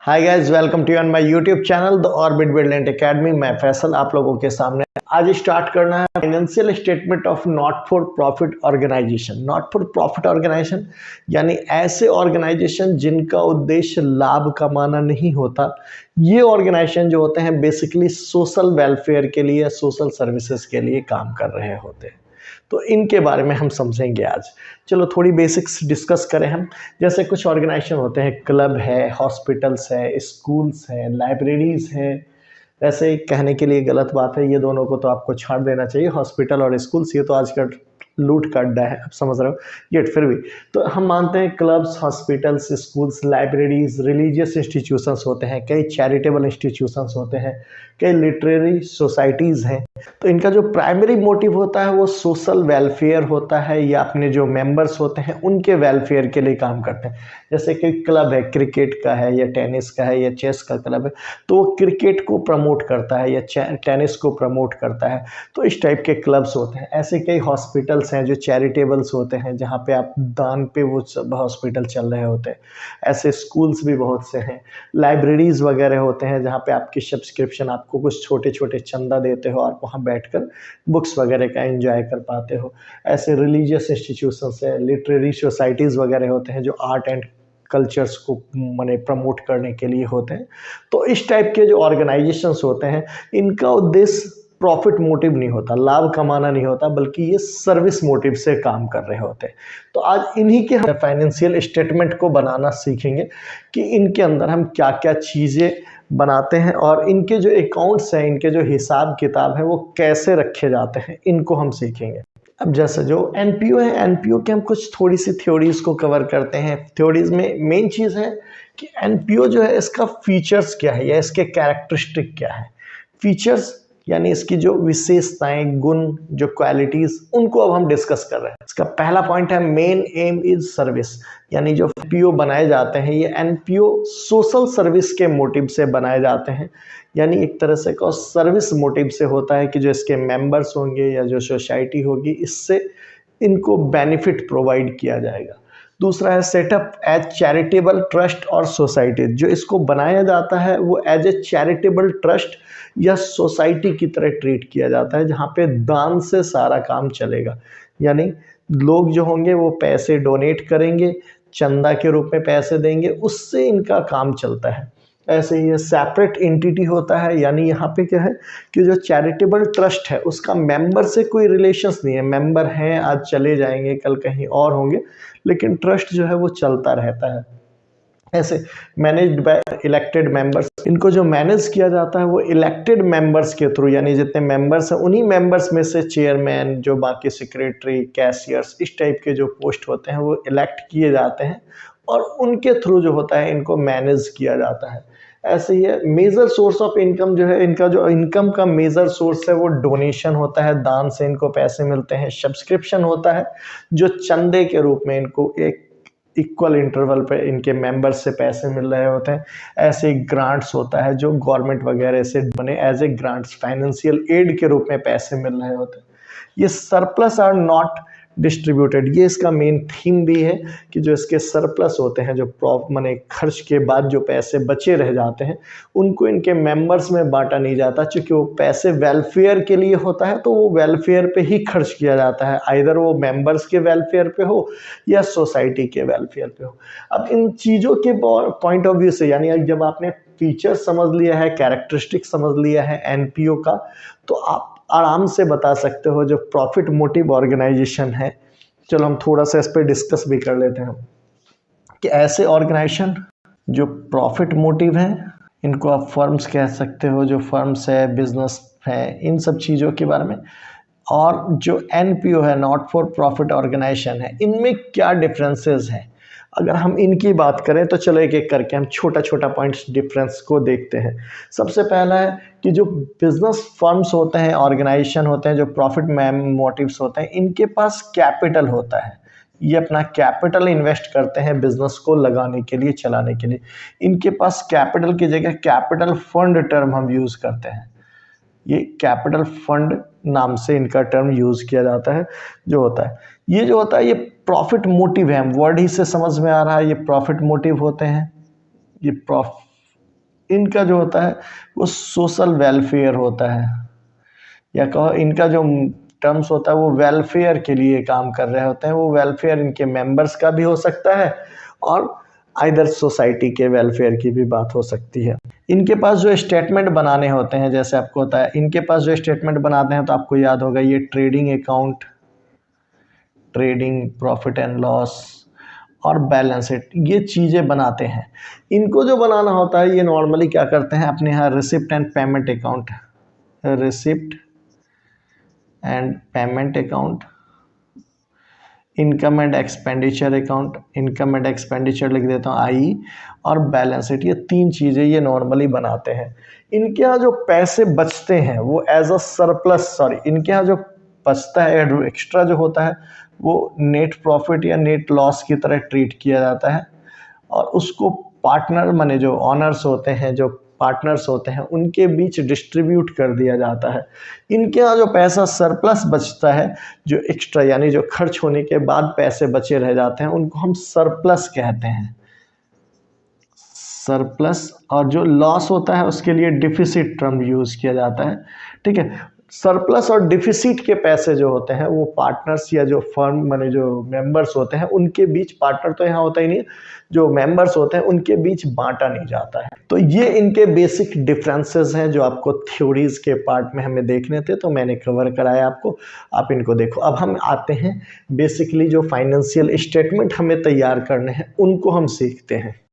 Hi guys, welcome to on my YouTube channel the Orbit Brilliant Academy. मैं फैसल आप लोगों के सामने आज स्टार्ट करना है financial statement of not for profit organisation. Not for profit organisation यानी ऐसे ऑर्गेनाइजेशन जिनका उद्देश्य लाभ कमाना नहीं होता। ये ऑर्गेनाइजेशन जो होते हैं बेसिकली सोशल वेलफेयर के लिए, सोशल सर्विसेज के लिए काम कर रहे होते हैं। तो इनके बारे में हम समझेंगे आज। चलो थोड़ी बेसिक्स डिस्कस करें हम। जैसे कुछ ऑर्गेनाइजेशन होते हैं, क्लब है, हॉस्पिटल्स है, स्कूल्स हैं, लाइब्रेरीज हैं। वैसे कहने के लिए गलत बात है, ये दोनों को तो आपको छाड़ देना चाहिए। हॉस्पिटल और स्कूल्स ये तो आजकल लूट का अड्डा है, आप समझ रहे हो। ये फिर भी तो हम मानते हैं clubs, hospitals, schools, libraries, religious institutions होते हैं, कई चैरिटेबल इंस्टीट्यूशंस होते हैं, कई लिटरेरी सोसाइटीज़ हैं। तो इनका जो प्राइमरी मोटिव होता है वो सोशल वेलफेयर होता है या अपने जो मेंबर्स होते हैं उनके वेलफेयर के लिए काम करते हैं। जैसे कि क्लब है, क्रिकेट का है या टेनिस का है या चेस का क्लब है, तो वो क्रिकेट को प्रमोट करता है या टेनिस को प्रमोट करता है। तो इस टाइप के क्लब्स होते हैं। ऐसे कई हॉस्पिटल्स हैं जो चैरिटेबल्स होते हैं, जहाँ पे आप दान पे वो सब हॉस्पिटल चल रहे होते हैं। ऐसे स्कूल्स भी बहुत से हैं। लाइब्रेरीज वगैरह होते हैं जहाँ पे आपकी सब्सक्रिप्शन, आपको कुछ छोटे छोटे चंदा देते हो और वहाँ बैठकर बुक्स वगैरह का एंजॉय कर पाते हो। ऐसे रिलीजियस इंस्टीट्यूशंस है, लिटरेरी सोसाइटीज़ वगैरह होते हैं जो आर्ट एंड कल्चर्स को माने प्रमोट करने के लिए होते हैं। तो इस टाइप के जो ऑर्गेनाइजेशंस होते हैं इनका उद्देश्य प्रॉफिट मोटिव नहीं होता, लाभ कमाना नहीं होता, बल्कि ये सर्विस मोटिव से काम कर रहे होते हैं। तो आज इन्हीं के हम फाइनेंशियल स्टेटमेंट को बनाना सीखेंगे कि इनके अंदर हम क्या क्या चीज़ें बनाते हैं और इनके जो अकाउंट्स हैं, इनके जो हिसाब किताब है वो कैसे रखे जाते हैं, इनको हम सीखेंगे। अब जैसे जो एनपीओ है, एनपीओ के हम कुछ थोड़ी सी थ्योरीज को कवर करते हैं। थ्योरीज में मेन चीज़ है कि एनपीओ जो है इसका फीचर्स क्या है या इसके कैरेक्टरिस्टिक क्या है। फीचर्स यानी इसकी जो विशेषताएं, गुण, जो क्वालिटीज़, उनको अब हम डिस्कस कर रहे हैं। इसका पहला पॉइंट है मेन एम इज सर्विस। यानी जो एनपीओ बनाए जाते हैं ये एनपीओ सोशल सर्विस के मोटिव से बनाए जाते हैं। यानी एक तरह से कहो सर्विस मोटिव से होता है कि जो इसके मेंबर्स होंगे या जो सोसाइटी होगी इससे इनको बेनिफिट प्रोवाइड किया जाएगा। दूसरा है सेटअप एज चैरिटेबल ट्रस्ट और सोसाइटी। जो इसको बनाया जाता है वो एज ए चैरिटेबल ट्रस्ट या सोसाइटी की तरह ट्रीट किया जाता है, जहाँ पे दान से सारा काम चलेगा। यानी लोग जो होंगे वो पैसे डोनेट करेंगे, चंदा के रूप में पैसे देंगे, उससे इनका काम चलता है। ऐसे ही ये सेपरेट एंटिटी होता है। यानी यहाँ पे क्या है कि जो चैरिटेबल ट्रस्ट है उसका मेंबर से कोई रिलेशंस नहीं है। मेंबर हैं, आज चले जाएंगे, कल कहीं और होंगे, लेकिन ट्रस्ट जो है वो चलता रहता है। ऐसे मैनेज्ड बाय इलेक्टेड मेंबर्स। इनको जो मैनेज किया जाता है वो इलेक्टेड मेंबर्स के थ्रू, यानी जितने मेंबर्स हैं उन्हीं मेंबर्स में से चेयरमैन, जो बाकी सेक्रेटरी, कैशियर्स, इस टाइप के जो पोस्ट होते हैं वो इलेक्ट किए जाते हैं और उनके थ्रू जो होता है इनको मैनेज किया जाता है। ऐसे ही है मेजर सोर्स ऑफ इनकम जो है, इनका जो इनकम का मेजर सोर्स है वो डोनेशन होता है, दान से इनको पैसे मिलते हैं। सब्सक्रिप्शन होता है जो चंदे के रूप में इनको एक इक्वल इंटरवल पे इनके मेंबर्स से पैसे मिल रहे होते हैं। ऐसे ग्रांट्स होता है जो गवर्नमेंट वगैरह से बने as a grants, financial aid के रूप में पैसे मिल रहे होते हैं। ये सरप्लस आर नॉट डिस्ट्रीब्यूटेड, ये इसका मेन थीम भी है कि जो इसके सरप्लस होते हैं, जो माने खर्च के बाद जो पैसे बचे रह जाते हैं उनको इनके मेंबर्स में बांटा नहीं जाता। चूँकि वो पैसे वेलफेयर के लिए होता है तो वो वेलफेयर पे ही खर्च किया जाता है, आइदर वो मेंबर्स के वेलफेयर पे हो या सोसाइटी के वेलफेयर पे हो। अब इन चीज़ों के पॉइंट ऑफ व्यू से, यानी जब आपने फीचर समझ लिया है, कैरेक्टरिस्टिक समझ लिया है एनपीओ का, तो आप आराम से बता सकते हो जो प्रॉफिट मोटिव ऑर्गेनाइजेशन है। चलो हम थोड़ा सा इस पर डिस्कस भी कर लेते हैं कि ऐसे ऑर्गेनाइजेशन जो प्रॉफिट मोटिव हैं, इनको आप फर्म्स कह सकते हो, जो फर्म्स है, बिजनेस है, इन सब चीज़ों के बारे में। और जो एनपीओ है, नॉट फॉर प्रॉफिट ऑर्गेनाइजेशन है, इनमें क्या डिफरेंसेस हैं। अगर हम इनकी बात करें तो चलो एक एक करके हम छोटा छोटा पॉइंट्स डिफरेंस को देखते हैं। सबसे पहला है कि जो बिजनेस फर्म्स होते हैं, ऑर्गेनाइजेशन होते हैं, जो प्रॉफिट मोटिव्स होते हैं, इनके पास कैपिटल होता है। ये अपना कैपिटल इन्वेस्ट करते हैं बिजनेस को लगाने के लिए, चलाने के लिए। इनके पास कैपिटल की जगह कैपिटल फंड टर्म हम यूज़ करते हैं। ये कैपिटल फंड नाम से इनका टर्म यूज़ किया जाता है। जो होता है ये जो होता है ये प्रॉफिट मोटिव है, वर्ड ही से समझ में आ रहा है, ये प्रॉफिट मोटिव होते हैं। ये इनका जो होता है वो सोशल वेलफेयर होता है, या कहो इनका जो टर्म्स होता है वो वेलफेयर के लिए काम कर रहे होते हैं। वो वेलफेयर इनके मेंबर्स का भी हो सकता है और आइदर सोसाइटी के वेलफेयर की भी बात हो सकती है। इनके पास जो स्टेटमेंट बनाने होते हैं, जैसे आपको होता है इनके पास जो स्टेटमेंट बनाते हैं तो आपको याद होगा ये trading account, trading profit and loss और बैलेंस शीट, ये चीज़ें बनाते हैं। इनको जो बनाना होता है ये नॉर्मली क्या करते हैं अपने यहाँ receipt and payment account, receipt and payment account, income and expenditure account, income and expenditure लिख देता हूँ आई, और बैलेंस शीट, ये तीन चीज़ें ये नॉर्मली बनाते हैं। इनके यहाँ जो पैसे बचते हैं वो एज अ सरप्लस, इनके यहाँ जो बचता है एक्स्ट्रा जो होता है वो नेट प्रॉफिट या नेट लॉस की तरह ट्रीट किया जाता है, और उसको पार्टनर माने जो ऑनर्स होते हैं, जो पार्टनर्स होते हैं, उनके बीच डिस्ट्रीब्यूट कर दिया जाता है। इनके यहाँ जो पैसा सरप्लस बचता है, जो एक्स्ट्रा यानी जो खर्च होने के बाद पैसे बचे रह जाते हैं, उनको हम सरप्लस कहते हैं, सरप्लस। और जो लॉस होता है उसके लिए डिफिसिट टर्म यूज़ किया जाता है, ठीक है। सरप्लस और डिफिसिट के पैसे जो होते हैं वो पार्टनर्स या जो फर्म माने जो मेंबर्स होते हैं उनके बीच, पार्टनर तो यहाँ होता ही नहीं, जो मेंबर्स होते हैं उनके बीच बांटा नहीं जाता है। तो ये इनके बेसिक डिफरेंसेस हैं जो आपको थ्योरीज के पार्ट में हमें देखने थे, तो मैंने कवर कराया आपको, आप इनको देखो। अब हम आते हैं बेसिकली जो फाइनेंशियल स्टेटमेंट हमें तैयार करने हैं उनको हम सीखते हैं।